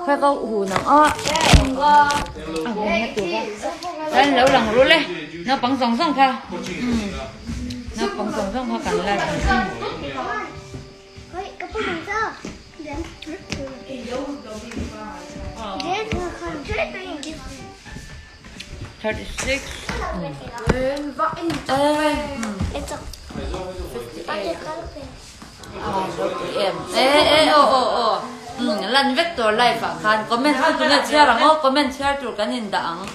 phải có hù nó cái lâu lòng rồi lên nó bằng sòng sòng kha nó bằng sòng sòng kha cắn lại $36 lần vector life khan comment thôi tụi nó share rằng comment share tụi cái nhìn đẳng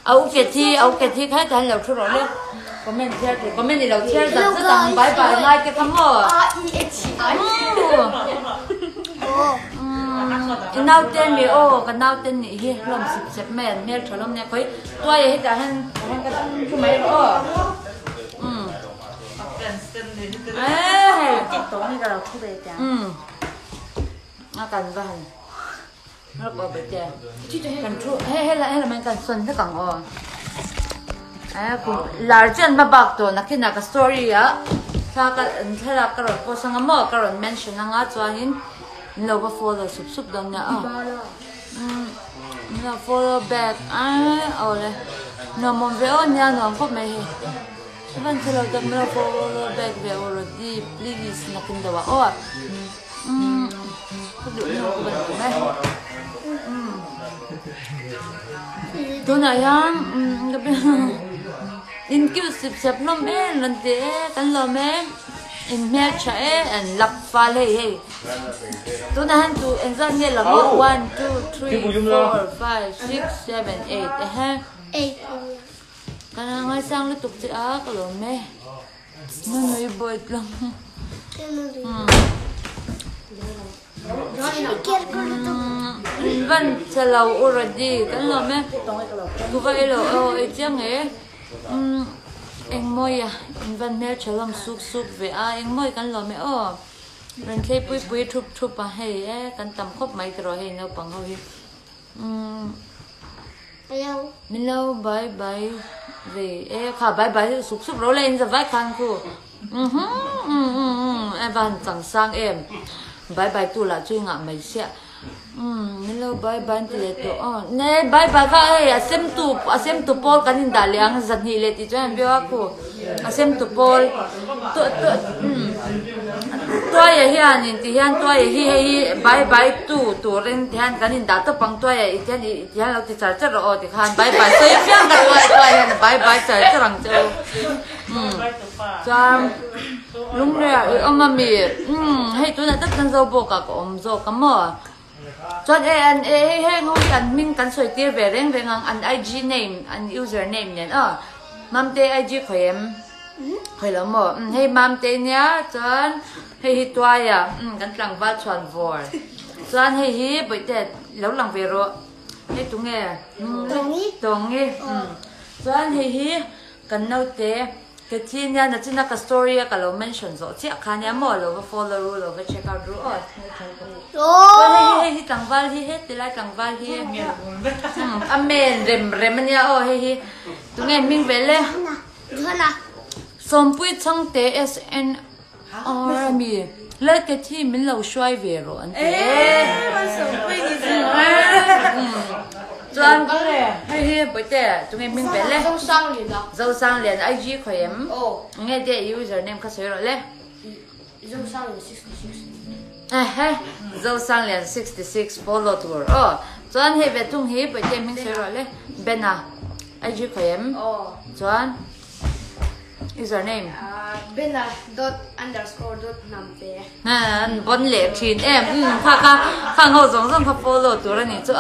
au cái thi khai cái lâu thôi rồi comment share tụi comment thì lâu share rất đẳng bye bye ngay cái thằng mò nào tên mi cái nào tên này hi lom sip men mel cho lom này coi tôi ấy cả hắn cái chú mấy đó tối nay là khu về chả nó cần vào nó có bể chè cần chú hay là mình cần xuân thế càng cũng là chuyện mà bạc tổ là khi nào cái story á sao cái thế là cái rồi có sang mà cái rồi mention năng á cho nên nó có follow sub đó nha nó follow back đây nó muốn về ở nhà nó không mấy vẫn thế là tụi nó follow back về already please nó kinh đâu có được nó cũng vẫn đấy tôi nói in kêu sip lắm lần thế cái lắm in mẹ chạy and lắp pha lê tôi nói tụi anh ra nghe là 1 2 3 4 5 6 7 8 cái nào ngay sang liên tục chị á cái lắm nó nói bơi lắm vẫn chờ lâu already cái lắm cứ vậy là ấy chẳng ấy anh môi anh vẫn mẹ chờ làm suk về anh môi cái lắm mình thấy bụi thụp hay cái tầm khóc mấy rồi hay nó bằng hơi mình lâu bye bye về khá bye bye suk rồi lên giờ vài khăn cô em vẫn chẳng sang em bye bye tu là chui ngã mấy xe hello bye bye thì to nè bye bye cái xem tu Paul cái nhìn đại liang giật hi lệ thì cho em biết cô xem tu Paul tôi hiện nhìn thì hiện tôi hi bye bye tu ren thì hiện cái nhìn đã tập bằng tôi thì hiện là thì chả rồi thì han bye bye tôi biết cái tôi hiện bye bye chả rằng châu chăm lúc này ông mà mì hay tôi là tất cả dâu bò cả ông dâu cả mỏ cho nên anh không cần mình cần soi tia về đến ngang anh IG name anh username nhỉ mam te IG của em khởi lắm mỏ hay mam te nhá cho hay toai cần làm va tròn vòi cho hay bởi thế lâu làm về rồi hay tụng nghe tụng nghe cho hay cần nấu te cái thiên nha là trên cái story cái lo mention rồi chị khán giả mở lo follow rồi cái check out rồi hay tăng val hi hết thì lại tăng val hi amen rem nha hay tụi nghe mình về lên xong bụi trăng té SN mi lấy cái thi mình lâu xoay về rồi anh John hay bởi thế tụi em mình về lên dâu sang liền IG của em nghe thế username có sửa rồi lên dâu sang liền 66 follow tour John hay về tung hi bởi thế mình sửa rồi lên bên nào IG của em John username Bena ._.nampe bon lệ thìn em khang hậu giống không follow tour này chứ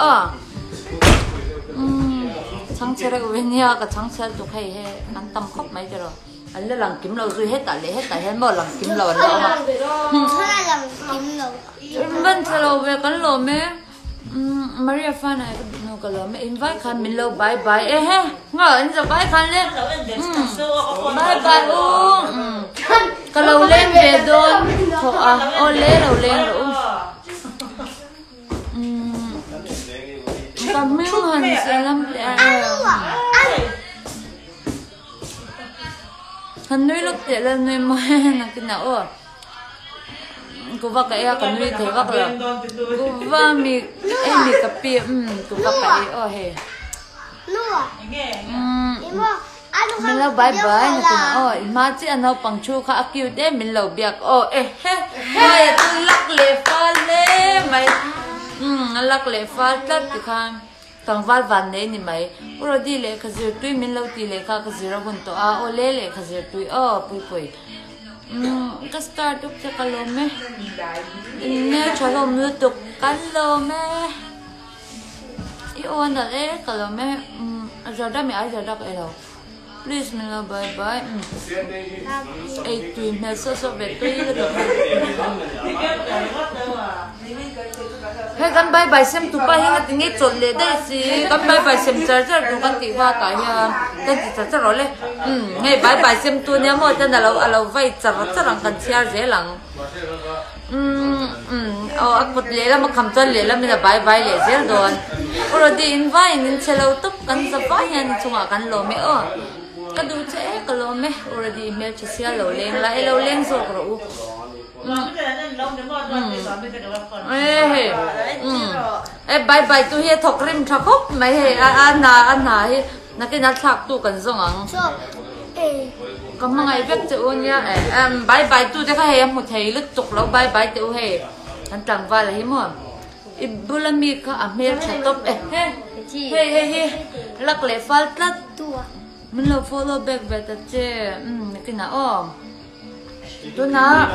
장체라고 왜냐 그 장체도 해 안땀 컵 많이 들어 알레랑 김로 주 했다 해뭐랑 김로 나와 사람 김로 인벤트로 왜 걸로메 마리아 파나 너 걸로메 인바이 칸 밀로 바이바이 에헤 가 인자 바이 칸레 바이바이 걸로 렌 베돈 올레로 Kamilhan salam han nuôi lúc để lên nuôi mai là cái nào cô vợ cái còn nuôi thế vợ là cô vợ mi em mi cà phê cô vợ cái hè mình lâu bye bye nè cô mà chị anh nào bằng chu khá kêu đấy mình lâu biếc mày tôi lắc lệ pha lệ mày lắc lệ pha tất thì khang tang val van ne ni mai uro di le khazir tui min lo ti le ka khazira bun to o le le khazir tui pui pui ka start up cha kalome ne chalo mu to kalome I on da le kalome ajada mi ajada ka elo please min lo bye bye ai tui me so ve tui le hey kan bye bye sem tu pa hinga tingi chol le dai si kan bye bye sem charger tu kan ti wa ta ya kan ti charger ro le hey bye bye sem tu nya mo tan alo vai charang kan chiar je lang akut le la ma kham chan le la mina bye bye le zel don already invite in chelo tup kan sa ba yan chunga kan lo me ka du che ka lo me already email che sia lo leng la lo leng so ro bye bye tu he thok rim tha khop mai he na he na ke na thak tu kan zong ang có mà ngày biết chữ nha bye bye tu thế khai em một thầy lứt tục lâu bye bye chữ he anh chẳng vai là hiếm mà ibulami ka amir chatop he lắc lệ phal tlat mình lo follow back về ta che cái nào tu na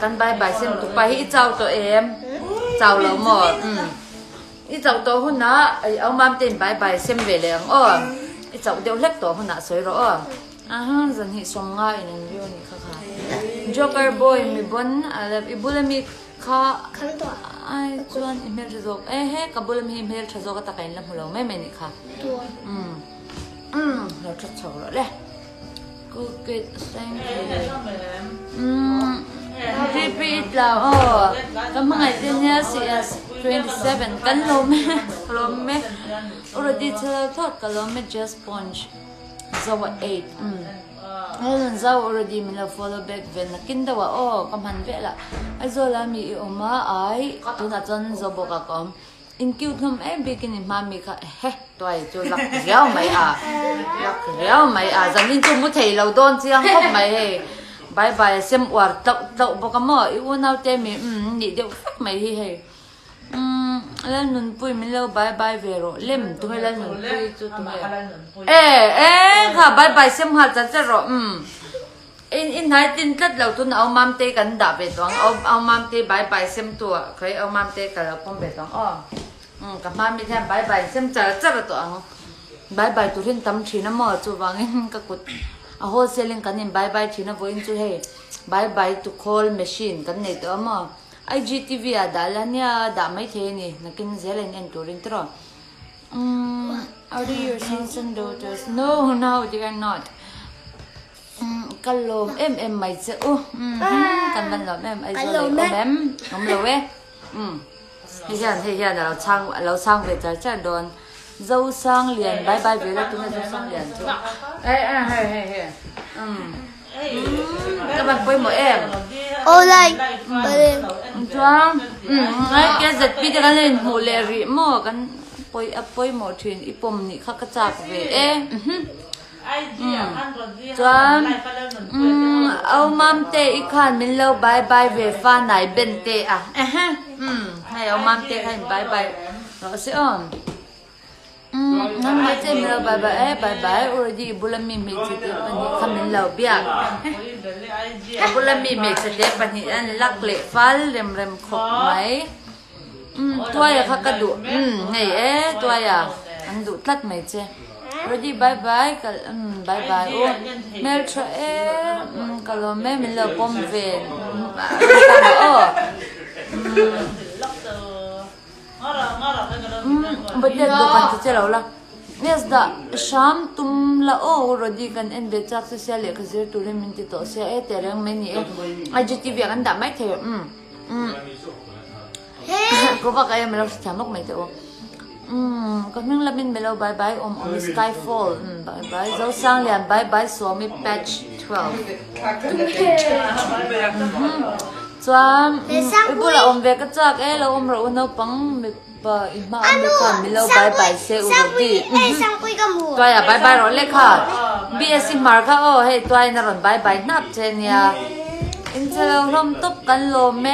kan bye bye xem tụi bay ít chào tụi em chào lâu mà ít chào tụi hôm nọ ông mam tên bye bye xem về liền ít chào đều lết tụi hôm nọ soi rồi dần hi song ngay nên video này khá Joker boy mi bon alep ibulami kha ai chuan email chazok he kabulami email chazok ta kain lam hulo me ni kha lo chat chau lo le Good, thank you. Repeat lah. Kamu ngaitnya CS 27 kan lome. Already thought kalome just sponge. Zawa 8. Ngayon zawa already mila follow back ven nakinda wa kamhan ve la. Azola mi oma ai tuna chan zobo ka kom. In cute home begin in mami ka toy cho lak riao mai zan in chu mu thei lo don chiang khop mai he bye bye sem war tau bo ka mo I unau te mi ni deu fak mai hi he la nun pui min lo bye bye vero lem tu la nun pui chu tu kha bye bye sem ha cha ro in hai tin tlat lo tu au mam te kan da ve tong au mam te bye bye sem tu khai au mam te ka lo pom ve tong các bạn mi thêm bye bye xem chờ rất là toang bye bye tu hin tam thi na mo chu wangin ka kut a wholesaling kan in bye bye thi na voin chu he bye bye to call machine kan nei to mo IGTV a dalania da mai the ni nakin zelen en turin tro are your sons and daughters no they are not kalom em mai che kan ban lo ai zo le em ngom lo we Thì hiện là lâu sang về trái đòn dâu sang liền bye bye với là tôi dâu sang liền chứ các bạn quay mỗi em lại cho cái giật bị cái lên hồ lệ rỉ mò cái quay mỗi thuyền ipom nị khắc chạp về cho ông mam tê ikhan mình lâu bye bye về pha này bên tê hay ông mam tê hay bye bye nó sẽ năm nay tê mình lâu bye bye already bulami mình chỉ tiếp anh khăm mình lâu bia bulami mình chỉ tiếp anh lắc lệ phá rem khóc máy tôi à khắc đủ này tôi à anh đủ tắt mày chứ Rody bye bye mail cho kalau mình là bom về bây giờ đồ ăn chơi lâu lắm yes da sham tum la Rody kan en be chak social le khazir turin min ti to se terang meni IGTV kan da mai the cô bác em mình làm chăm lúc mấy chỗ Còn mình là mình lâu bye bye Skyfall bye bye dấu sang liền bye bye số mi patch 12 cho bây giờ về cái chắc ấy là rồi Naupang và mà mình lâu bye bye sẽ đi tôi bye bye rồi lấy cả BSC marka hay tôi là rồi bye bye nắp trên nhà Intel hôm topกันโลเม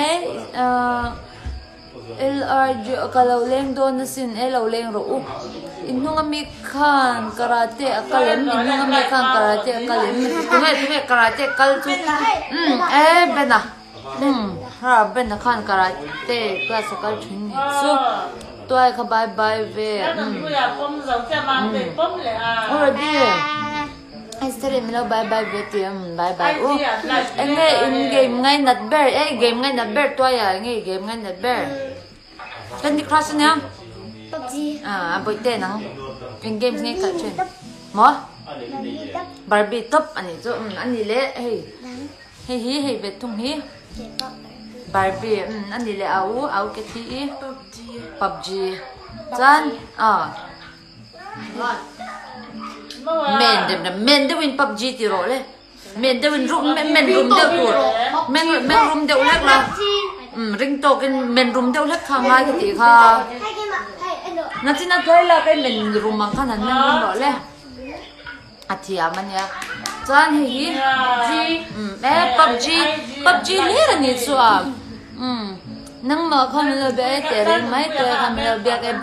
LRG kalau leng don sin elo leng ro inung ami khan karate akalem inung ami khan karate akalem tunge karate kal chu bena ha bena khan karate classical thing so toy kha bye bye ve already I started me bye bye ve tiam bye bye anh nghe in game ngay nat bear game ngay nat bear toy nghe game ngay nat bear Candy Crush nha. PUBG. Bồi tên nắng. In games nghe cả chuyện. Mo? Barbie top anh ấy anh ấy lẽ hey về tung hi. Barbie anh ấy lẽ áo cái gì? PUBG. Chan men đeo win PUBG thì rồi đấy. Men đeo win room men room đeo rồi. Men room đeo lắc là. Ring to cái men room đeo hết khang ngay cái gì kha, nó chỉ là cái là cái men room mang khăn men room đó le, thì à mình ya, cho nên hi, PUBG lấy ra nhiều số nang mà không là bé thế rồi mấy cái không là bé cái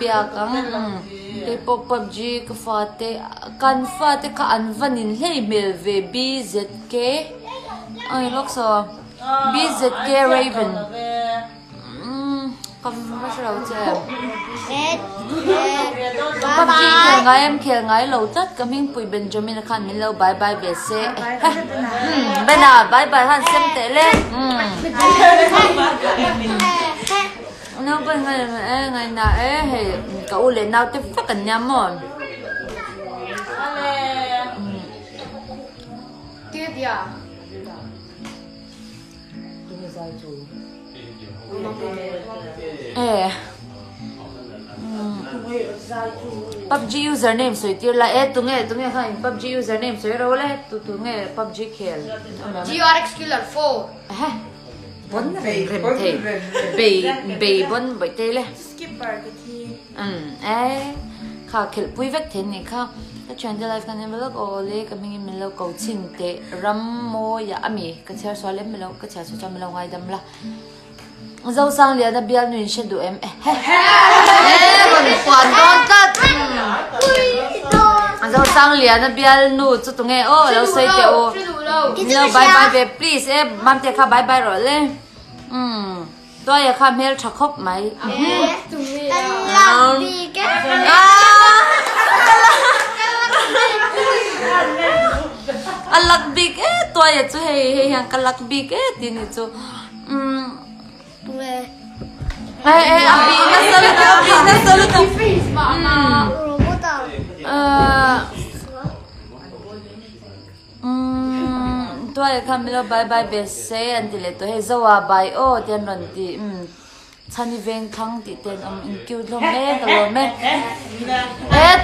cái PUBG cái phát cái anh vẫn in hay mail về BZK, ai lúc sao BZK Raven. Không có đâu chơi. PUBG kêu ngay lâu tất cái mình bùi Benjamin Khan mình lâu bye bye về xe. Bên nào bye bye han xem tệ lên. Nó bên ngày nào hay cậu lên nào tiếp phát cảnh nhắm rồi. Tiếp ya. PUBG username soi tir la tu nghe khai PUBG username soi ro le tu nghe PUBG khel GRX Killer 4 bon rem the be bon bai te le skipper cái thi kha khel pui vek then ni kha ta trend life kan envelope o le ka ming min lo ko chin te ram mo ya ami ka char so le mi lo ka char so cha mi lo ngai dam la dâu sang liền là bial nuôi sẽ đủ em còn toàn con tất dâu sang liền là bial nuôi cho tụi nghe ô lâu xây tẹo nhớ bye bye về please em mang tiền khá bye bye rồi lên tôi là khám hết chắc khóc máy làm gì cái lắc big tôi là chú hay hàng cái lắc big thì này chú abi nasıl tôi Camilo bye bye về xe anh thì lấy tôi hay zawa bye tiền lần thì chani ven thang thì tiền kêu lo mẹ cái lo mẹ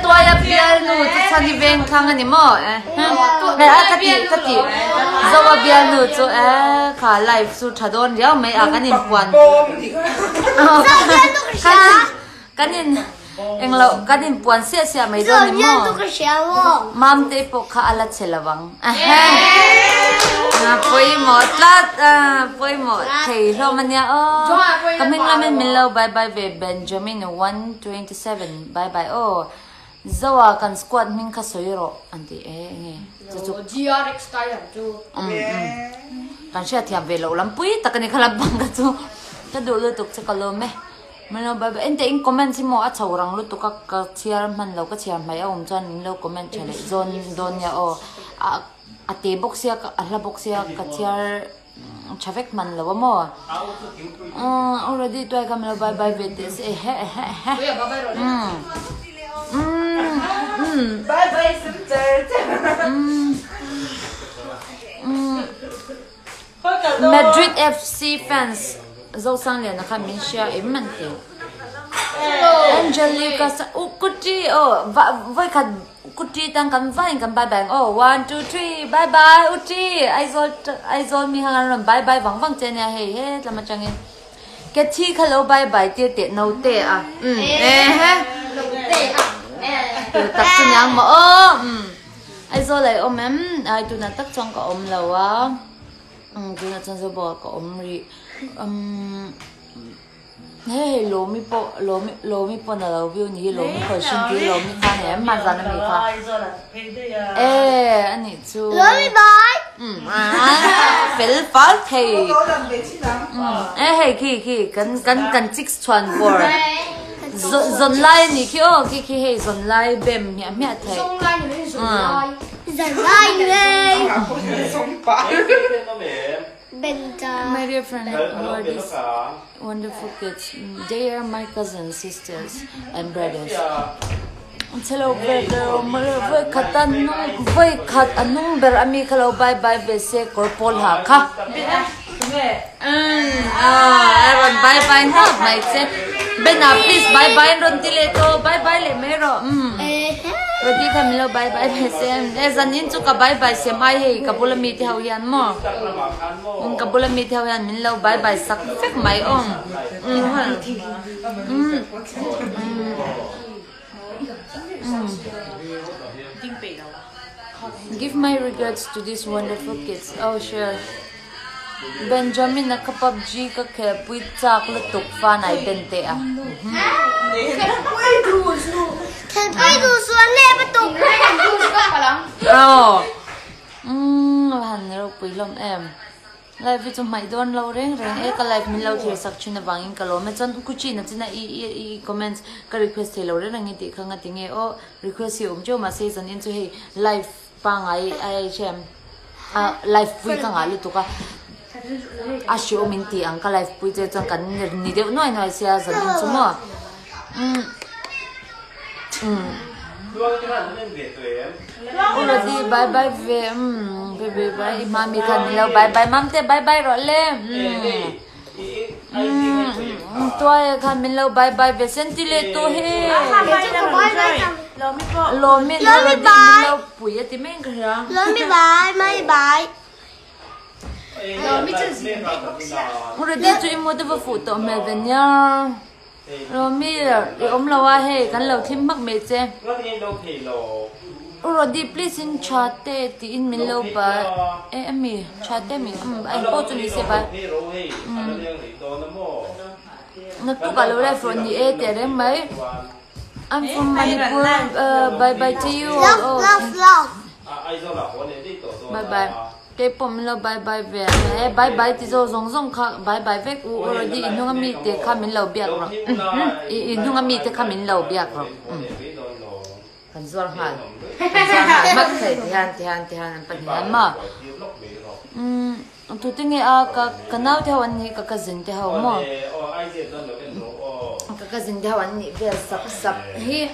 tôi piano thì chani ven thang anh mo cái gì zawa piano cho khá live su thadon riau mấy cái niệm quan cái niệm anh lo cái niệm quan xe mấy đó niệm mo mam te po khá alat selawang poi một thì lo mình nha kami mình lâu bye bye về Benjamin 127 bye bye zawa kan squad mình khá soi ro anti nghe GRX style chú kan siya tiang về lâu lắm pui ta kan khala bang ka chu ta do lu tuk cha kalom me mình bye bye ente in comment si mo a chawrang lu tuk ka chiar man lo ka chiar mai om chan in lo comment chale zon don ya ate boxia ala boxia ka chiar chavek man lo mo already to ka me bye bye with this bye bye sister Madrid FC fans dâu sang liền là khá mình share em mình thì Angelica Kuti với khát Kuti tăng cầm vai cầm bye bye 1 2 3 bye bye Uti ai rồi mi hàng làm bye bye vắng vắng trên nhà hey hết làm chẳng em cái chi hello bye bye tiệt nấu tệ à ha tập sinh nhang mà ai rồi lại ôm em ai tụi nó tắc trong cái ôm lâu á tụi nó trong số bỏ cái ôm ri hey lo mi po na lo view ni lo mi ko shin ki lo mi kha ne ma za na mi kha ani chu lo mi boy fel fal hey hey ki kan six chuan bor zon lai ni ki o ki hey zon lai bem mi thai Sông lai ni dần lai này my dear friend, who are these wonderful kids? They are my cousins, sisters, and brothers. Hello, brother. Voi khat anung ber ami khalo bye bye bese korpol ha kha. Aaron bye bye na mai se. Bena please bye bye ron tile to bye bye le mero. Rody Camilo bye bye bese. Ezanin chu ka bye bye se mai he kabula mi ti hawian mo. Kabula mi ti hawian min lo bye bye sak fek mai om. Give my regards to these wonderful kids. Oh sure. Benjamin na kapabji ka kaya puit chak lutuk fa na bente ah. Thằng quay đủ xuống lên bắt tục. Han ro pui lom em. Live itu mai don lo reng ka live min lo thir sak chuna wangin ka lo me chon ku chi na china i comments ka request lo re nang ti khanga tinge o request yum jo ma se zan in chu he live pa ngai ai chem live pui ka nga lu tu ka asho minti ang ka live pui je chang kan ni de noi sia zan in chu mo Rody bye bye về bye bye mami khan lo bye bye mam te bye bye rồi le tôi khan min lo bye bye về senti le to he lo mi lo pui ti men kha Lo mi bye mai bye. Rody chu imo de fu to me de nya rồi mi ôm lâu à he kan lâu thêm mắc mệt chứ Rody please in chat thì in min lâu ba em mi chat mi anh có chuyện gì sẽ ba nó tụ cả lâu đây from the thì đấy mấy I'm from Manipur bye bye to you Love. bye bye cái pom lo bye bye về bye bye thì zo zong kha bye bye về u Rody inung mi te kha min lo biak ro inung mi te kha min lo biak ro kan zor han mak thai thian pan han ma tu tinge a ka nau te wan ni ka cousin te haw mo ka cousin te wan ni ve sap hi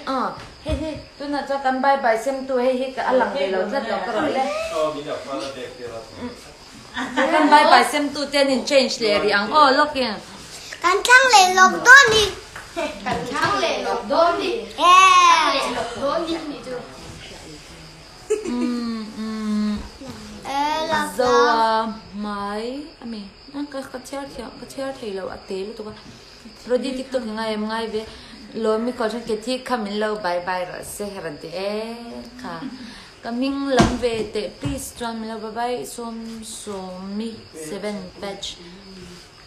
he tu na cho kan bye bye sem tu he ka alang de lo zat lo ka ro le kan bye bye sem tu ten in change le ri ang lokin Kan chăng lệ lộc đôn đi. Thang lệ lộc đôn đi. Yeah. Lộc đôn đi nhỉ chứ. Zo mai ami ka chair thei lo ate lu to Rody TikTok ngai ve lo mi ko ke thi khamin lo bye bye ra se heran te ka coming lam ve te please join me lo bye bye som mi 7 batch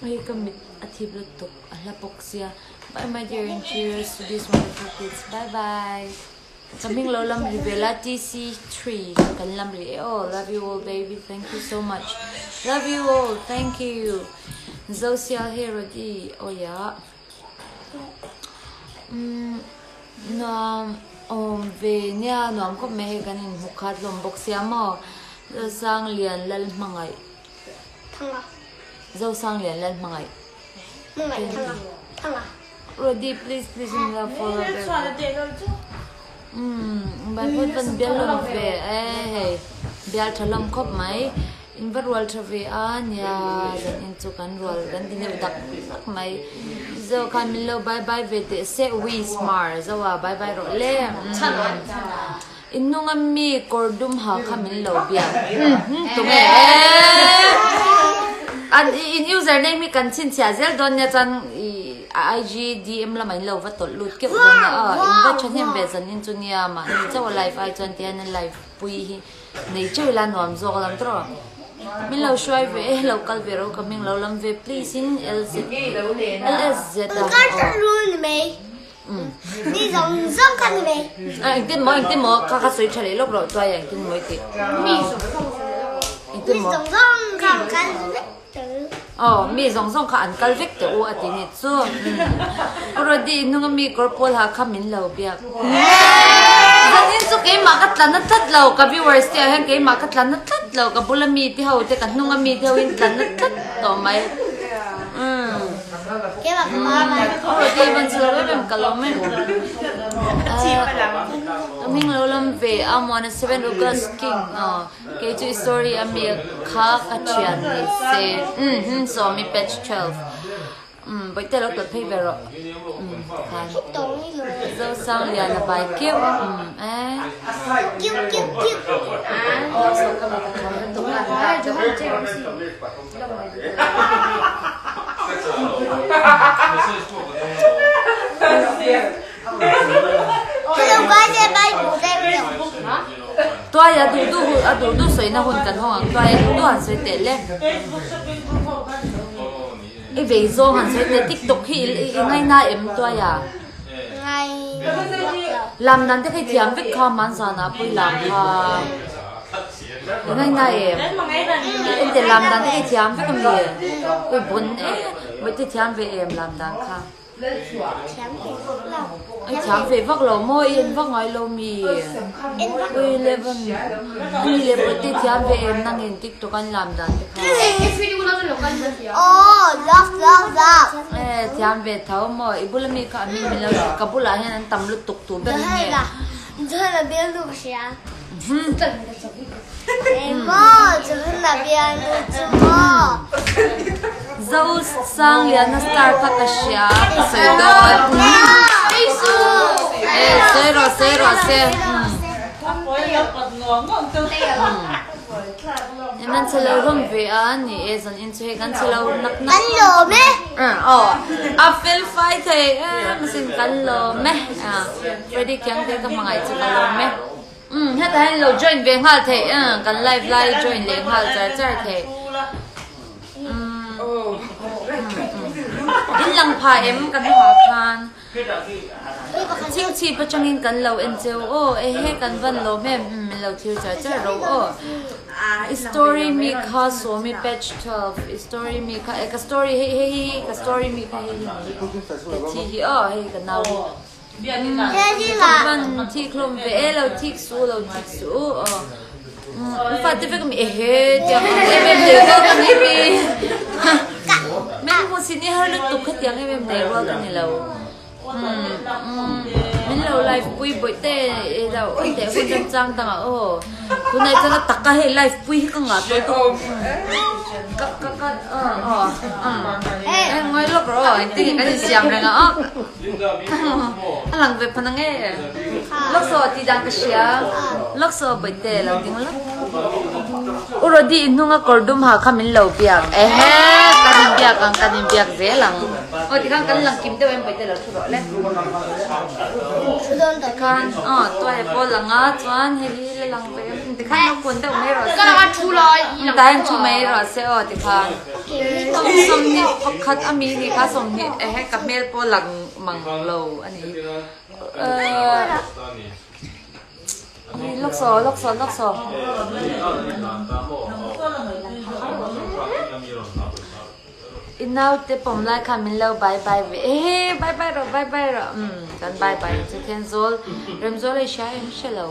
we commit athi lu to ala poksia bye my dear and cheers to these wonderful kids bye bye coming lo lam rivela TC3 kan lam ri love you all baby thank you so much love you all thank you Zosia here Rody yeah na về nhà nó có mẹ cái này một hạt lồng bọc xé mà sang liền lên mangai dâu sang liền lên mangai Rody please in love for bài phốt vẫn biết lồng về biar thalam khop mai in virtual travel anya dan into kan roll dan din dak mai zo kan min lo bye bye ve te se we smart zo wa bye bye ro le innung ammi kordum ha khamin lo bia tu me an in username mi kan chin chia zel don nya chan IG DM la mai lo va tol lut ke don na in va chan hem be zan in chunia ma ni chaw live ai chan tian live pui hi nei chui la nom zo lam tro min lo shoi ve local ve ro coming lo lam ve please in LZ Kan run me. Đi rong kan me. anh tin mo ka soi chale lok ro toy anh tin mo ti Đi rong kan mi zong ka an kal vek te u ati ni chu Rody nung mi corpol ha khamin lo bia zanin chu ke ma ka tlan tat lo ka viewers te hen ke ma ka tlan tat lo ka bulami ti ho te ka nung mi te win tlan tat to mai Cái mặt mai. Rody ban chu lo bem ka lo men mình lâu lắm về am 7 August King cái chú story ami khá cả chuyện này sẽ so mi page 12 bây giờ tôi thấy về rồi dâu sang liền là bài kêu Kêu. Không có xe bay của em được. tôi đủ sấy na hôn cần không tôi đủ hẳn sấy tệ lên cái về do hẳn sấy tệ TikTok khi ngay na em tôi Ngày làm đàn cái thiam vết kho man sa na bui làm ha ngay na em để làm đàn cái thiam vết cầm gì ui buồn với cái thiam về em làm đàn kha anh chám về vác lầu môi yên vác ngoài lầu mì ui leven tí thiam về em năng in TikTok anh làm đàn lọc. thiam về thấu mồi ibula mi ka mi lâu ka bula hen anh tầm lúc tục tụ bên nghe Thế là biết lúc sáng. Em mơ, chứ là biết lúc mơ. dâu sang liền nó start phát cái xia sợi đôi xe em ăn chơi lâu không về anh ấy dần in chơi ăn chơi lâu nắc nắc Ăn lỗ mẹ. feel fight thì em xin ăn lỗ mẹ Rody keng thế các bạn chơi ăn lỗ mẹ hết thảy lâu join về hal thì cần live join lên hal chơi thì in lang pa em kan ha khan ching chi pa changin kan lo en cheu he kan van lo me lo thiu cha ro story mi kha so mi page 12 story mi kha ka story he ka story mi kha he thi he kan now Thế chứ là van thi klom ve lo thi su phát tới cái mình hết tiếng em để qua cái này mình muốn xin đi hơi lúc tục hết tiếng em để qua cái này lâu mình lâu live vui buổi tê đâu anh để con chân trang tăng hôm nay cho nó tắc cái live vui cái ngã tôi em ngay lúc rồi anh tính cái gì xem rồi nó anh làm việc phần nghe lúc sau thì đang cái gì lúc sau buổi tê là tiếng lúc Rody nunga kordum ha khamin lo piak kanin piak ve lang ti kan lang kim te em pai te lo thuro le kan toy pol langa chuan heli le lang pe ti khan no kon te me ro Cái nào thu lôi. dai chu me ro se ti khan som ni khat ami ni kha som ni ka mel pol lang mang lo ani lốc sò in now te pom lai khamin lo bye bye rồi kan bye to cancel remzol ai sha em shelo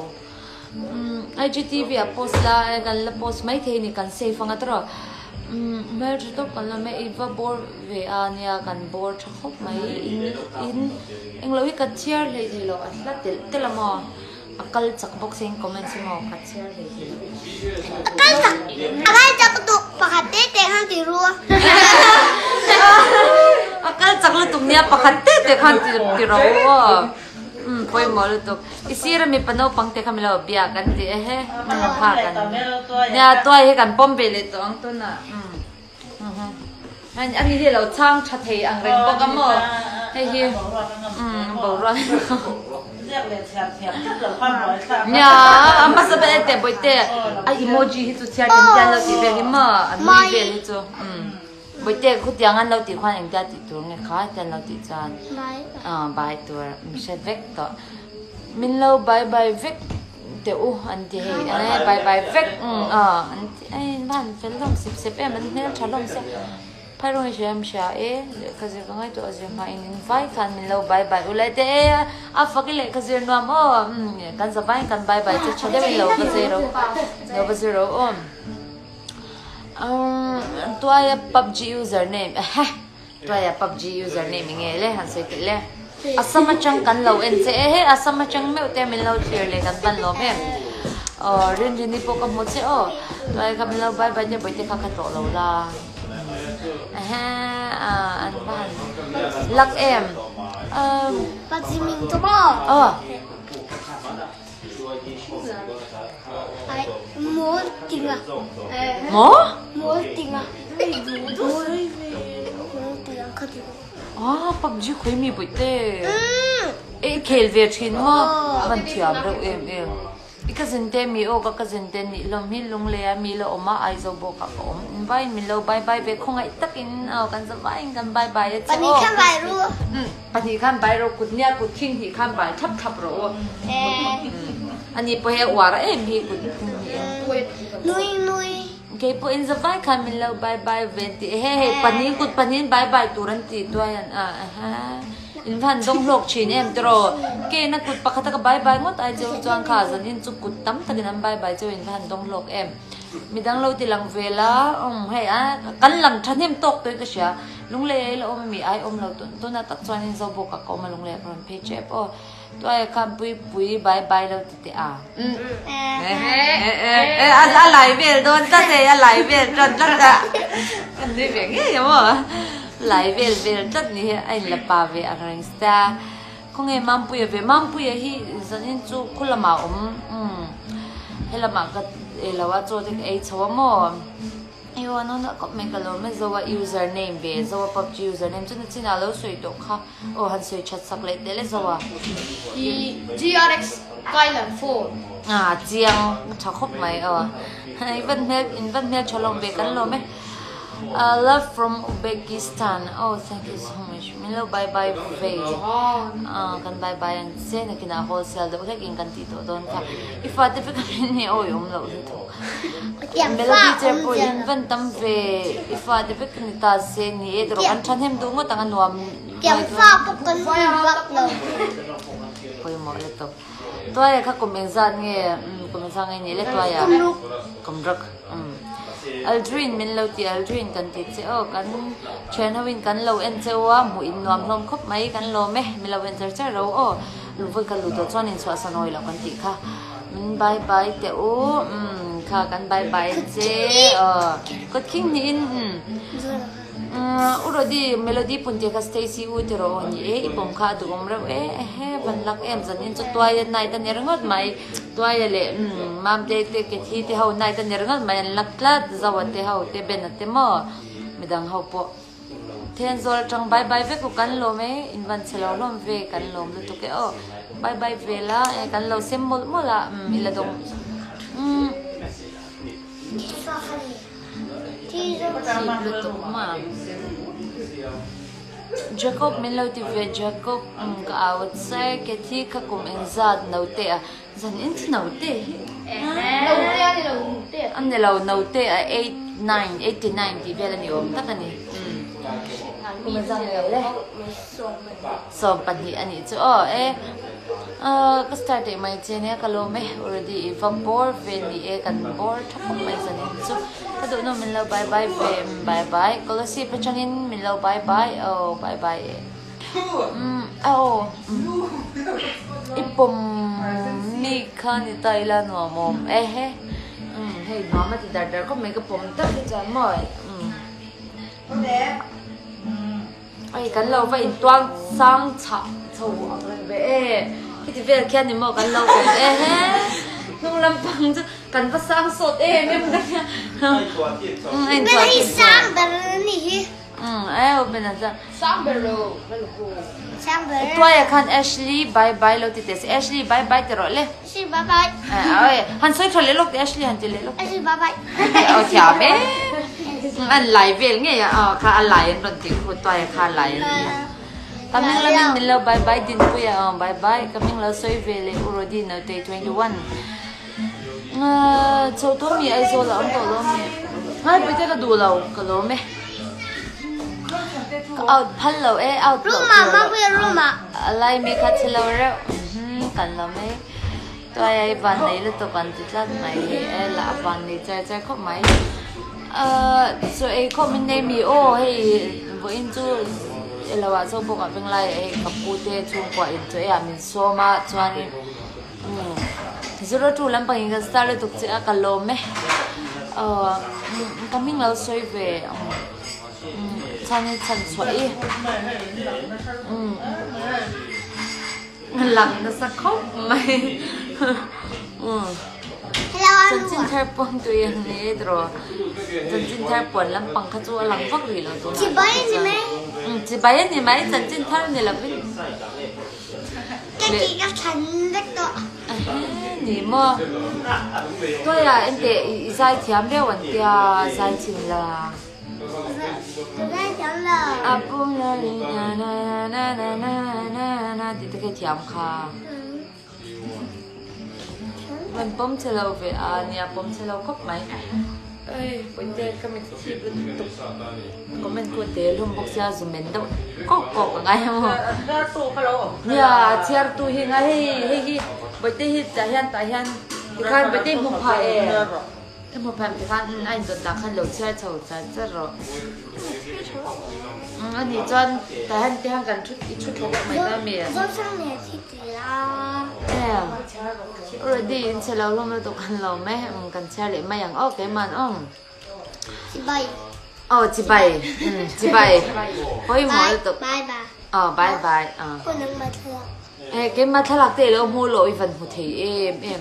IGTV a post la gan la post mai the ni kan save anga tro merge to kan la me iva bor ve ania kan bor thop mai in englo hi ka chair le thelo atla tel telamo akal chak boxing comment si mo kat share le akal chak tu pakate te han ti ru akal chak lu tum nia pakate te khan ti ro poi mo lu tu isira mi pano pang te kamilo bia kan ti he pha kan nya toy he kan pom be le to ang to na anh đi lo chang chat thei ang reng bo kam mo he hi bo ro nya amma sa be te boi te a emoji hi tu chia din jan lo ti be hi ma an mi be hi chu boi te khu tiang an lo ti khwan ang ja ti tu nge kha jan lo ti chan bai tu mi se vek to min lo bye bye vek te u an ti he bye bye vek an ai ban fel long sip em an ne chalom se phải rồi em sẽ cái gì cũng hay tụi em phải invite kan mình lâu bye bye ulai te à phải cái lệ cái gì nó mà kan sa bye kan bye bye chứ cho mình lâu cái gì rồi lâu cái gì rồi tụi PUBG username tụi PUBG username nghe lẽ hắn sẽ cái lẽ asam chăng kan lâu en sẽ asam chăng mấy tụi mình lâu chơi lệ kan ban lâu em riêng riêng đi po cầm một sẽ tụi kan mình lâu bye bye chứ bây giờ khát trộn lâu la anh bạn lắc em bác sĩ mình cho bò múa tình à múa tình à múa tình à PUBG khui mi bụi tê khéo về chín mà vẫn thiam đâu em cái dân tên mi ô cái dân tên ni lom hi lung le mi lo oma ai zo bo ka om vai mi lo bye bye ve khong ai tak in kan za vai kan bye bye pani kan bai ru pani kan bai ro kut nia kut king hi kan bai thap thap ro ani po he wara em hi kut nui ke po in za vai kan mi lo bye bye ve ti he pani kut pani bye bye turan ti to yan in van dong lok chin em tro ke na kut pakata ka bye bye ngot ai jo chuang kha zan in chu kut tam takin am bye bye jo in van dong lok em midang lo ti lang vela hei kan lang than hem tok toi ka sha lung le lo mi ai lo to na tak chuan in zo bo ka ko ma lung le from page app to ai ka pui bye bye lo ti a a lai vel don ta te a lai vel tron ta kan ni ve nge yo lại về rất nhiều anh là bà về anh ta không nghe mam puya hi dân in chú cô là mạo hay là mạo cái là what cho cái ấy cho mà yêu nó có mấy cái lối mấy dấu username về dấu PUBG username cho nên chỉ là lâu suy đục ha hắn suy chat sắc lấy để lấy dấu GRX Skyline 4 chiang chả khóc mày vẫn mail cho lòng về cái lối mấy love from Uzbekistan. Oh, thank you so much. Milo bye bye ve. Kan bye bye and say na kina wholesale do kaking kan tito don ka. If at if kami ni oh yung lo dito. Melo teacher po in van tam ve. If at if kini ta say ni edro kan chan hem dungo tangan nuam. Kiam fa po kan vak lo. Koy mo leto. Toya ka kumenzan nge kumenzan nge le toya. Kumrak. Aldrin min lo ti Aldrin kan ti che kan chen hawin kan lo en chewa mu in nuam hlom khop mai kan lo me mi lo en cher ro lu voi kan lu to chuan in chwa sanoi lo kan ti kha min bye bye te kha kan bye bye che ko king ni in Rody melody punti ka Stacy utero ni ipom kha du om ra he ban lak em zan in chu toy nai ta neringot mai toy le mam te ke thi te ho nai ta neringot mai lak tla zawat te ho te ben te mo midang ho po then zol chang bye bye ve ko kan lo me in ban chelo lom ve kan lom lu to ke bye bye ve la kan lo sem mol mola ila dong Jacob min lo ti ve Jacob ka awat sai ke thi ka kum en zat no te zan in no te an ne lo no te 89 ti vela ni om ta ni kum zan le so pan hi ani chu ka start e mai che ne ka lo me already from bor ve ni kan bor thap mai zan chu ka do no min lo bye bye ve bye bye ko si pa changin min lo bye bye bye bye ipom mi khani tai la no mom he hey nó mà thì dar có mấy cái pom tất cái chán mỏi ai cắn lâu vậy toan sang chảo chầu về cái gì về kia thì mà cắn lâu cũng he nung làm bằng chứ cắn bắt sang sốt em cái anh đi sang bờ này bên này ra Sang bờ sang bờ tôi kan Ashley bye bye lo thì thế Ashley bye bye thì rồi lên Ashley bye bye hắn xoay trở lại lúc Ashley hắn chỉ lại lúc Ashley bye bye chả bé anh lại về nghe khá anh lại anh thì của tôi khá lại kami lang mình lâu bye bye din kuya bye bye kami lang xoay về lại Rody now day 21 châu tôi mi ai rồi là ông tổ lo mi hai bây giờ là đủ lâu cái lo mi out hello out Roma Roma lại mi khát lâu rồi cái lo mi tôi ai van này là tôi van thì chắc này là van này chơi không mấy rồi không mình này mi hey với anh chú làว่าโซบอกเป็นไรกับปูเตช่วงกว่าอินตัวmình so ma chuan thì rồi tu làm bằng cái style tục chỉ cái lô mẹ mình lâu xoay về chăn xoay lặng nó sắc khóc mày chân chân thay bông tụi anh ấy rồi chân chân thay bông làm bằng cái chỗ lặng vắt gì là tôi chị bay gì mẹ chị bay gì mấy chân chân thay này là biết cái chị các thành rất to nỉ mà tôi em để giải thiam đeo vấn đề giải trình là tôi đang chọn là bông la na thì cái thiam kha mình bấm chơi lâu về nhà bấm chơi lâu khóc mấy vấn đề cái mình chỉ bên tục có mình có thể luôn bóc ra rồi mình đâu có cái ngay không nhà chia tu hi ngay hi bởi thế hi tại hiện thì khăn bởi thế một phải một phải thì khăn anh tuần đã khăn lâu chơi chầu chơi rồi anh thì cho tại hiện thì cần chút thuốc mấy ta mì rồi sang này thì là rồi đi chơi lâu luôn mới tụi khăn lâu mấy cần chơi để mấyอย่างcái màn chị bay chị bay ôi mỗi tụi bye bye bye bye cô nâng mặt thưa cái mặt thà lạc tê là mua lỗi phần một thị em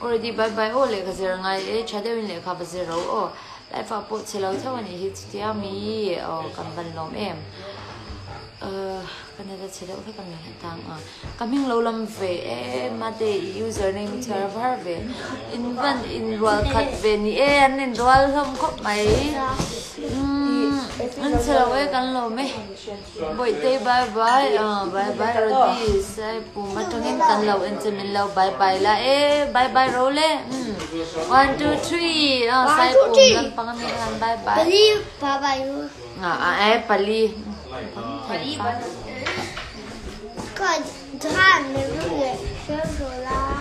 rồi đi bye bye lấy cái gì ngay trái đeo lấy cái gì rồi lại vào bộ chơi lâu theo anh ấy thì mi cầm văn lom em cái này là chơi lâu theo cầm này tăng mình lâu lắm về mà để username server về in roll cut về ni in roll không có mấy anh chơi lâu cái lom ấy buổi tối bye bye rồi đi sẽ bùm mất trong những cái lâu anh chơi mình lâu bye bye là bye bye rồi lên 1, 2, 3 sai bùm lần bằng mình làm bye bye bye bye Pali coi thằng này cũng vậy rồi là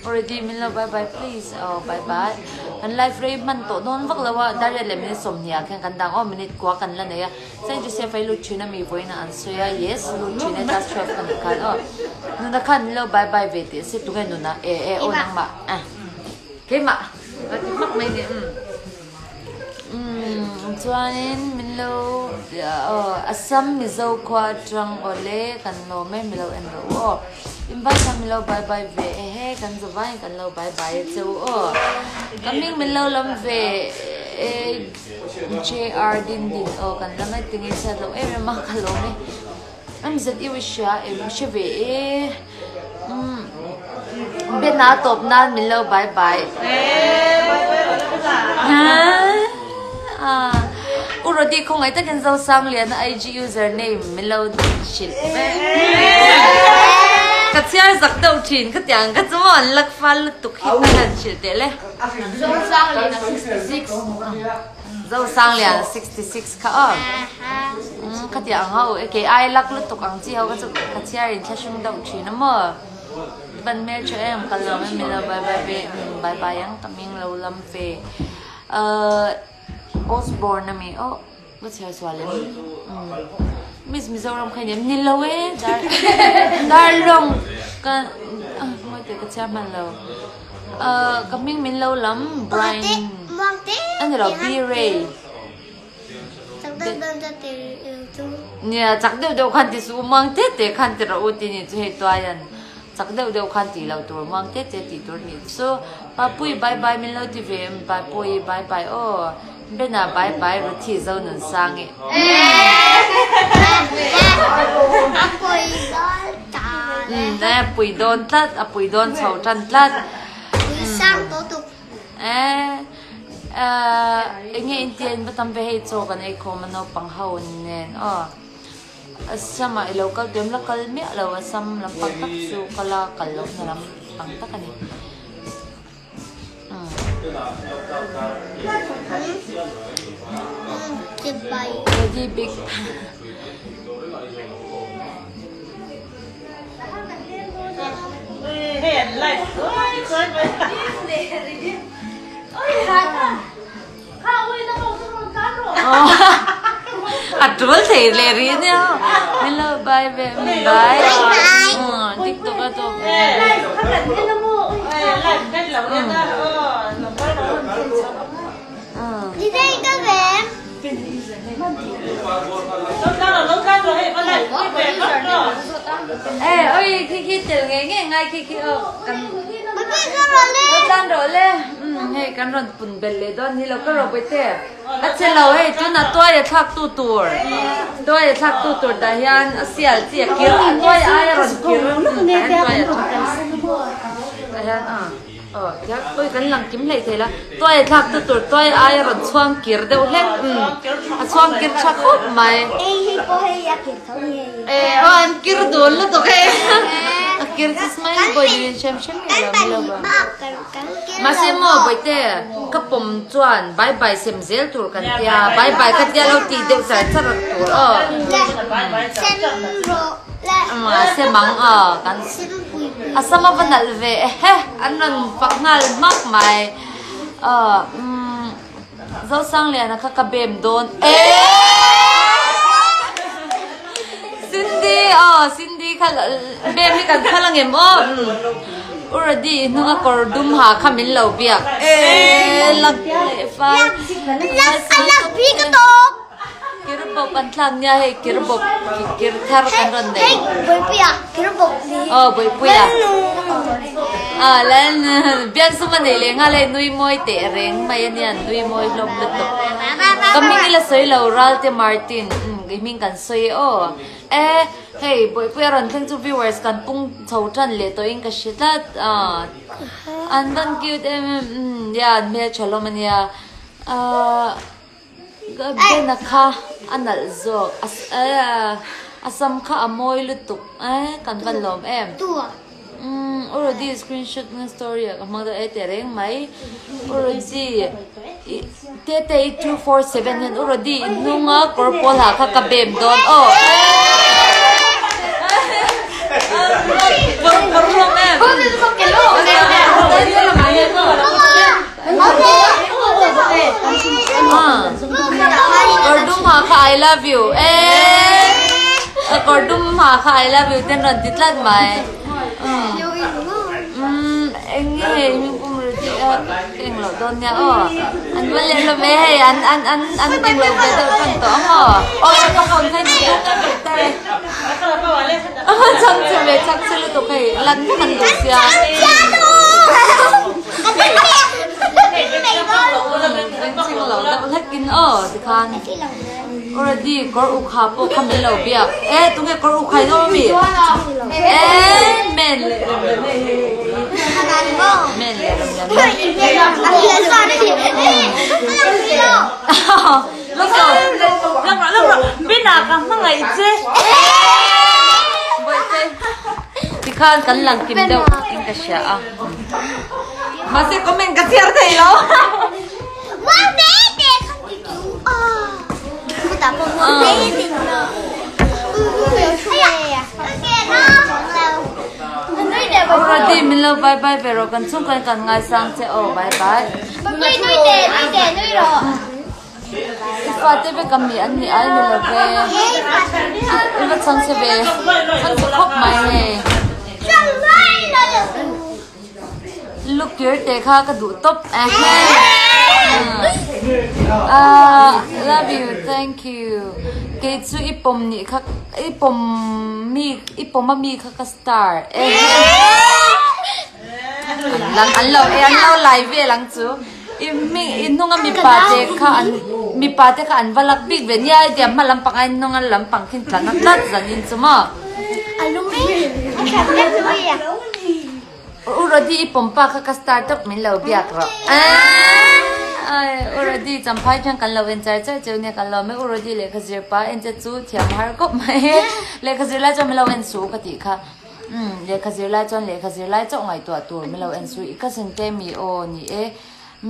already mình là bye bye please bye bye anh live free mình tổ non vắt là wa dar le mình som nia khen kan dang minute qua kan la ne sai ju se fai lu chuna mi voina an so ya yes lu chuna ta chef kan nu na kan lo bye bye ve ti se tu ga nu na o nang ma cái mà mắc mấy điểm cho nên mình lâu Assam mình dâu qua trong ole cần lo mấy mình lâu ăn rồi invite mình lâu bye bye về he cần giờ vai cần lâu bye bye châu mình lâu lắm về JR din cần lắm mấy tiếng sao lâu em mà cả lâu mấy em rất yêu em sẽ về bên nào top nào mình lâu bye bye Rody không ai tất nhiên dâu sang liền IG username mình lâu shit cái chia giặc đầu chín cái tiếng cái chỗ mà lắc pha lắc tục hít là shit đấy lẽ dâu sang liền là 66 dâu sang liền là 66 cả cái tiếng hậu cái ai lắc lắc tục ăn chi hậu cái chỗ cái chia liền chia sung đầu chín nó mờ bên mẹ cho em cái lâu mình lâu bye bye yang mình lâu lắm về Osborne na mi có chơi xóa lên mình giàu làm khai niệm nhìn lâu ấy dar long cái mới từ cái cha mình lâu cái mình lâu lắm Brian anh là B-Ray nè chắc đều khăn thì số mang tết để khăn thì là ưu tiên như thế toa yan chắc đều khăn thì lâu tuổi mang tết thì tuổi nhỉ so bà bui bye bye mình lâu thì về bà bui bye bye bên nào bye bye rồi thì dâu nương sang ấy nè bùi đôn tát bùi đôn sầu trăn tát sang tố tục anh nghe tiền bắt tâm về hết cho cái này không mà nó bằng hậu nên sao mà lâu câu tiếng là câu miệng lâu xong làm bằng tắc su câu là câu lâu là làm bằng tắc cái này Rody big Hẹn lại ôi Atul thì lệ riêng nhau. Hello bye về mình bye. TikTok ở đâu? Đi đây các bé. Ê ơi khi từ nghe ngay khi cần Tan rồi lên hey kan ron pun belle don ni lo ka ro bete ache lo hey tu na toy thak tu tur da hian asial chi kir toy ai ron kir da hian ya oi kan lang kim lei thela toy thak tu tur toy ai ron chuang kir deu hlek chuang kir tha khop mai an kir dol lo to ke kir smile boy ni chem lo ba Masimo bete kapom chuan bye bye semzel tur kan tia bye bye ka tia lo ti deu sa charak tur semang kan asama vanal ve he anan paknal mak mai zo sang le na ka bem don Cindy khala bem ni kan khalang em Rody nunga kordum ha khamin lo biak lag fa Anak pi ka to. kirbo pantlang nya he kirbo kirthar kan ron de Boy pia, kira bok ni. boy puya lan biak suma ne le nga le nui moi te reng mai yan nui moi lom lutok kami ila soi lo ral te Martin gaming kan soi hey boy puya ron thank to viewers kan pung chau tran le to in ka shitat an ban cute ya me chalomania gabe na kha anal zo asam kha amoy lutuk kan van lom em Tua. already screenshot ng story kamang da tereng mai already tete 247 yan already nunga corpol ha kakabem don Borong em. Cordum ha ka I love you. Cordum ha ka I love you ten ron titlat mai. Anh nghe mình cũng tiếng lẩu đơn nha anh vẫn lên làm về anh tiếng lẩu về đâu trong tóm nó còn thấy gì đó đây trong chuyện về chắc sẽ tụi cái lăn khăn đồ xia anh tiếng lẩu đã có hết kín thì khan already có u khá bộ không đến lẩu bia tụi cái có u khai đâu mi men men lúc rồi biết nào cả mấy ngày chứ thì khan cắn lăng kim đâu kim cái sợ mà sẽ có mình cái thiệt thầy đâu Rody mình lâu bye bye về rồi cần xung quanh cần ngày sang sẽ bye bye. Nuôi rồi. Ifate be kami an ni ai melo be iba chang se be chang se khop mai he look here te kha ka du top love you thank you ke chu ipom ni kha ipom ma mi kha ka star lang an lo live ve lang chu inunga mi pate ka an valak big ve nya dia malam pangai nunga lampang kin tlan tat zanin chuma alumi ya Rody pompa ka start up min lo biak ro Rody champai phang kan lo en chai cheu ne kan lo me Rody le khazir pa en che chu thiam har kop mai le khazir la chom lo en su ka ti kha le khazir la chong ngai to tur mi lo en su ka sen te mi o ni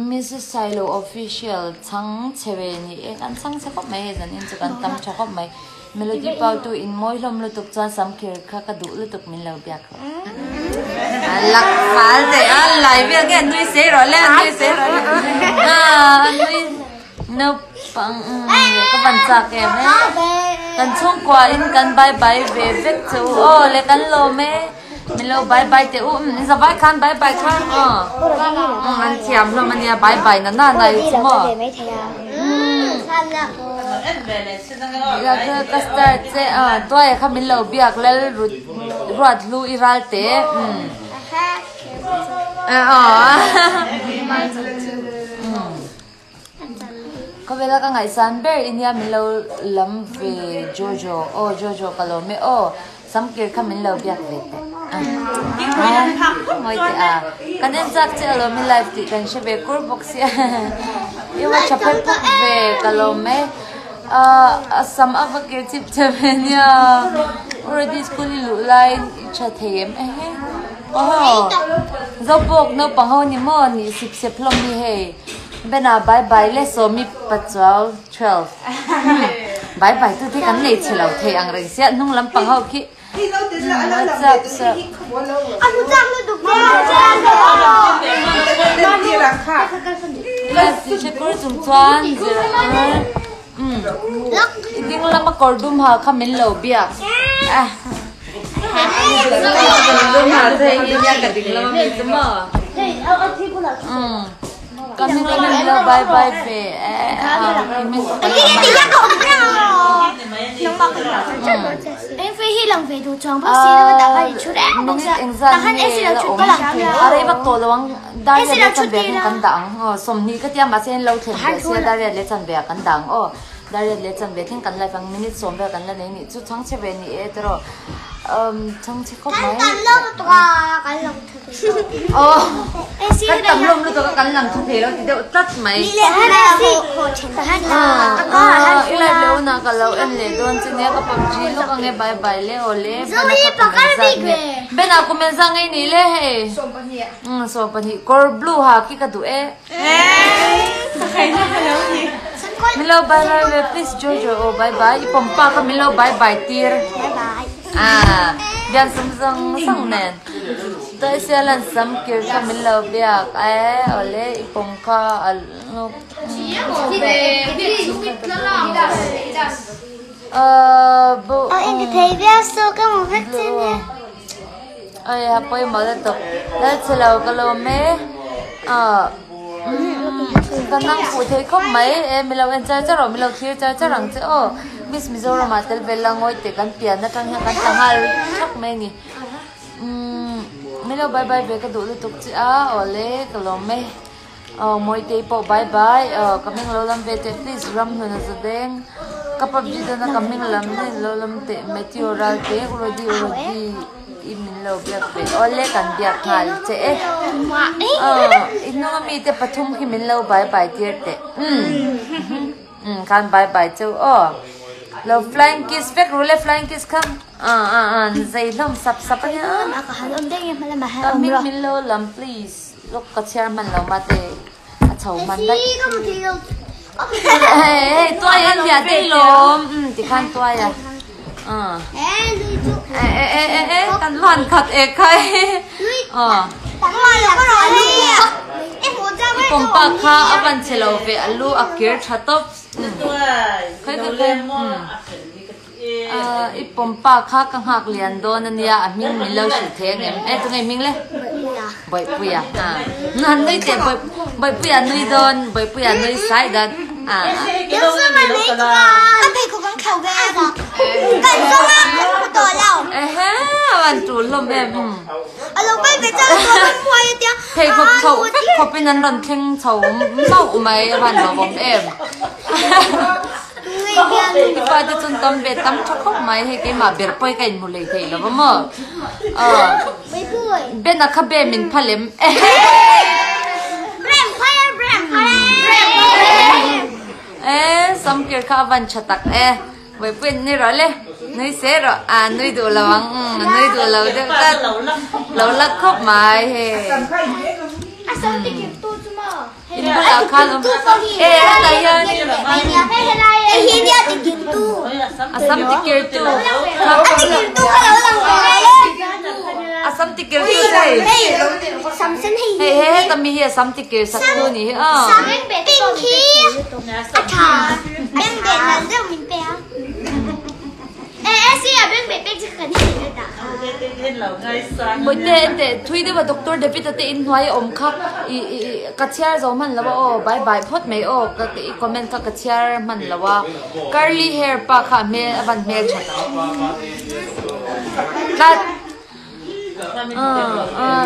Mrs. Silo official chang chewe ni kan chang se kop mai zan in chu kan tam cha kop mai melody pau tu in moi lom lu tuk cha sam khir kha ka du lu tuk min lo biak lak mal de live again nui se ro le nui se ro nui Naupang ka ban cha ke me kan chung kwa in kan bye bye ve vek chu le kan lo me min lo bye bye te za vai khan bye bye khan an thiam lo mania bye bye na nai chu mo ka start che toy kha min lo biak lel ruat lu iral te ko vela ka ngai san ber inia min lo lam ve jojo kalo me sam kir kha min lo biak ve moi te kan en jak che lo mi life ti kan she be kur box ya iwa chapel puk ve kalo me some other kids tip Tavania already school lu line cha them zopok no pangho ni mo ni sip se plom ni he bena bye bye le so mi patwal 12 bye bye tu thi kan nei chilo the ang reng sia nung lam pangho ki what's up anu jam lu duk che kur chung chuan Iding lang makordum ha kami lo biak. Kordum ha sa iya kading lang mi semua. Kami lang lo bye bye pe. Em phải hi lòng về đồ tròn bác sĩ nó đã phải chút đấy. Tahan em sẽ chút cái lòng. Ở đây bắt tổ lawang dari le chan be kan dang. Som ni ka tiam ma sen lo then be sia dari le chan be kan dang. Dari le chan be thing kan lai pang minute som be kan la nei ni chu chang che be ni e tro. Chang che ko mai. Kan lo to kan lòng em si kan lom lu to kan lang thu the lo ti de tat mai. Ni le ha si ho chen tahan na. Ila lo na ka lo en le don che ne ka PUBG lo ka nge bye bye le ole. Be na ko men sang ngai ni le he. So pani kor blue ha ki ka du Milo bye bye please Jojo bye bye pompa ka milo bye bye tir Bye bye. bian sang nen dai selan sam kir ka milo biak ole pomka no bo Em thì thấy video show cái một hết trên nha. Poi mo to dal selo ka lo me kanang pu thei khop mai milo en cha ro milo khir cha rang che miss Mizoram atel bella ngoi te kan pian na tang kan tangal thak mai ni milo bye bye be ka du lu tuk chi ole ka lo me moi te po bye bye coming lo lam ve te please ram hu na zadeng ka PUBG da na coming lam ni lo lam te meteoral te Rody imin lo biak pe ole kan biak hal che inno mi te pathum ki min lo bye bye tir te kan bye bye chu lo flying kiss back rule flying kiss kam zai lom sap ya Ako halom ding em malam mahal. min min lo lam please lok ka chair man lo ma te chau man dai Có một tí đâu. hey toy en bia te lom ti kan toy ya Lui chút. kan loan khat e khai pompa kha avan chelo ve alu akir thatop khai i pompa kha kang hak lian don ania a ming mi lo si theng em tu ngai ming le boi puya nan nei te boi puya nui don boi puya nui sai datวันจูนลมem thầy khóc chậu khóc bênนั้นđòn khen chậu màu mày bạn bảo bóng em phải từ trung tâm về tắm cho khóc mày hay cái mà biệt bơi cảnh một lời thầy là bấm mờ bên là khắp bên mình phải làm some kia khá văn chặt tắc với bên này rồi lên nuôi xe rồi nuôi đồ là vắng nuôi đồ là được ta lâu lắc khóc mày he in bữa là khăn không là yên asam tikir tu asam tikir tu đây hey tami hi asam tikir satu ni bữa tệ thui đấy mà doctor David tệ in hoài om khắc cắt chia rồi mình là bye bye phốt mấy các comment các cắt chia mình là curly hair pa khá mẹ van mẹ chặt cắt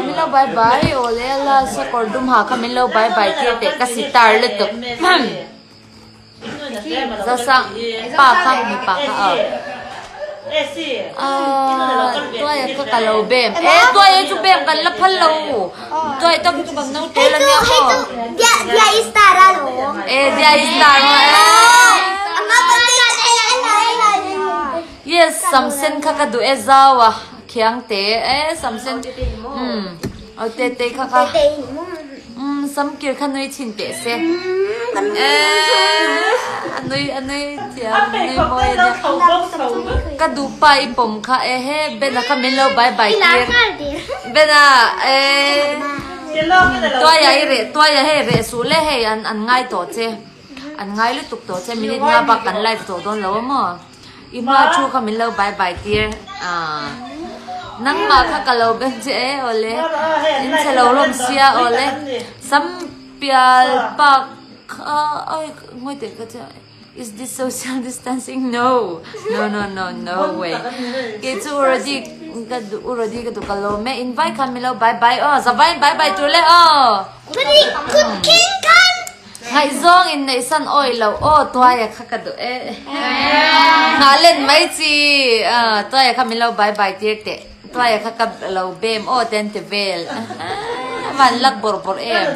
mình là bye bye ole là sa cordum ha khá mình là bye bye kia tệ cắt sitar lên tục ra sang pa khá mi pa khá tôi có cả lầu bèm tôi chụp bèm cả lớp phân lầu tôi tâm chụp bằng nấu té là nhau dia istar alo dia istar yes samsen kha du ezawa khiang te samsen te te kha sam kir khan noi chin te se anoi tia anoi moi na ka du pai pom kha he bena ka melo bye bye kir bena toya he re su le he an ngai to che an ngai lu tuk to che minute nga ba kan live to don lo mo ima chu ka melo bye bye kir nang ma kha kalo ben che ole in chelo lom sia ole sam pial pak ai ngoi te ka cha is this social distancing no way ke chu already ka tu kalo me invite kamilo bye bye zabain bye bye tu le king kan ngai zong in nei san oi lo toya kha ka du ngalen mai chi toya kamilo bye bye te toya kha ka lo bem ten te vel man lak bor em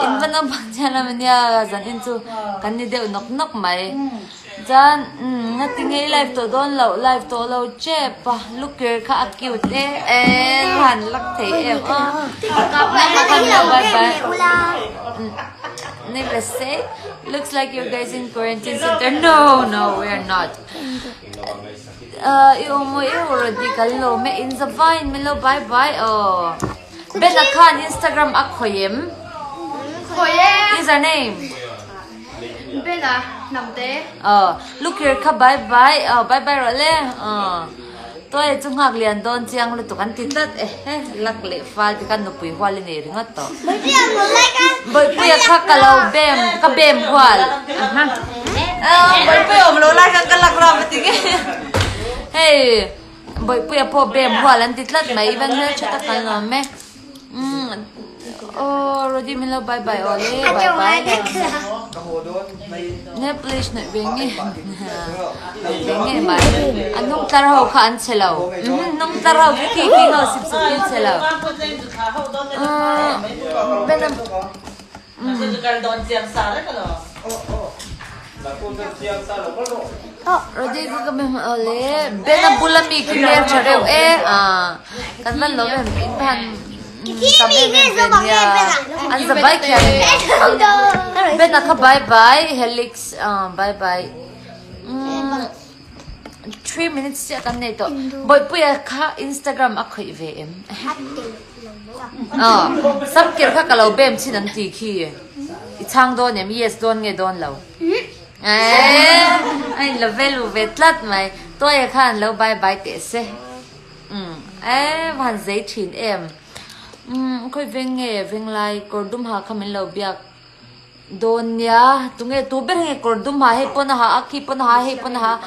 in vanam bangchala manya zan in chu kan ni de nok mai jan nating ei live to don live to lo che pa looker kha cute han lak thei em needless say looks like you guys in quarantine center no we are not already kallo me in the vine me lo bye bye ben akan Instagram akhoyem is her name bena namte look here kha bye bye bye bye rồi le tôi chung hak lian don chiang lu tukan titat lak le fal ti kan no pui hwal ni ringat to boi pui kha kalo bem ka bem hwal boi pui om lo la ka lak ra mati ke hey boi pui po bem hwal an titlat mai ban me chata kan no me Rody milo bye bye ole bye bye ne please ne bengi mai anong tarho kha an chelo nong tarho ki ho sip sip chelo benam Rody ko kami ole benam bulami ki mer chadeu kan lan lo ben pan anh sẽ bye kìa bên là bye bye helix bye bye 3 minutes sẽ cần này thôi bởi bây giờ Instagram à khởi về em sắp kia khác cả lâu bem xin ăn tì khi chang đòn em yes đòn nghe đòn lâu anh là về lù về lát mày tôi khăn lâu bye bye tệ xe hoàn giấy chín em khôi veng nghe veng lai cordum ha khamin lâu biak đòn ya tung nghe tu bên nghe cordum ha hay pon ha aki pon ha hay pon ha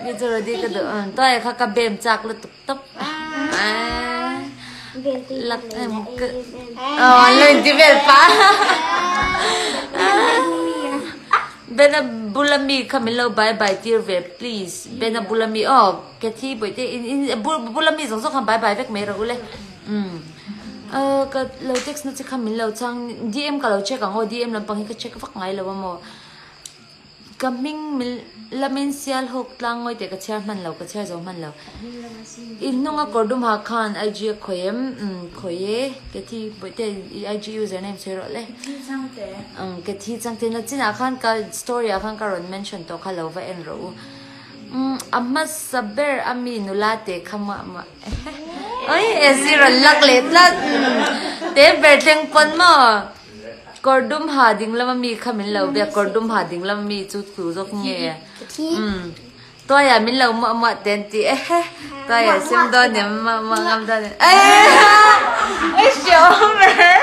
bây giờ đi cái đó tôi khá cả bem chạc là tục tấp lắc em cứ lên đi về phá bên bulami kami lâu bye bye dear về please bên bulami cái thi bởi thế bulami giống không bye bye với mấy rồi lên cái lâu text nó chỉ kami lâu chăng DM cả lâu check ang DM làm bằng cái check phát ngay lâu mà kaming lamin sial hok lang ngoi te ka chair man lo ka chair zo man lo in nonga cordum ha khan IG khoyem khoye ke thi boite IG username chero le ke thi changte na china khan ka story khan ka ron mention to khalo va en ro amma saber ami nulate khama ma oi ezira lak le lat te berteng pon ma cordum ha ding lama mi khamin lo be cordum ha ding lama mi chu khu jok nge to ya min lo ma ten ti to ya sim do ne ma ngam da ne ai shomer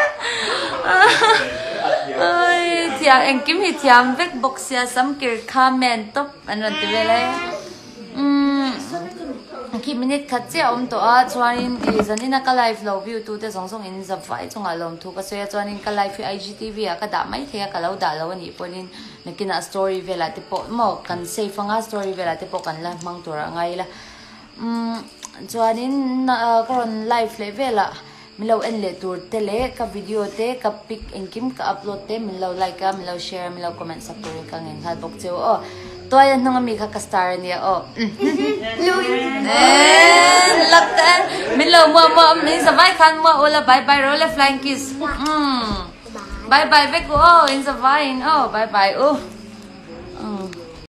ai tia en kim hi tiam vek box ya sam kir comment top anon ti vele khi minute khát chế ông to chuanin ti zanina ka live lo view tu te song song in za vai chunga lom thu ka soya chuanin ka live IGTV ka da mai thea ka lo da lo ni ponin nakina story vela te po mo kan save anga story vela te po kan la mang tora ngai la chuanin karon live le vela milo en le tur te le ka video te ka pic en kim ka upload te milo like ka milo share milo comment support ka ngin ha bok cheu tôi nong mi kha star ni लगता है मिलो मी सवाई Khan mo ola bye bye roll flying kiss bye bye ve ko in Sawai bye bye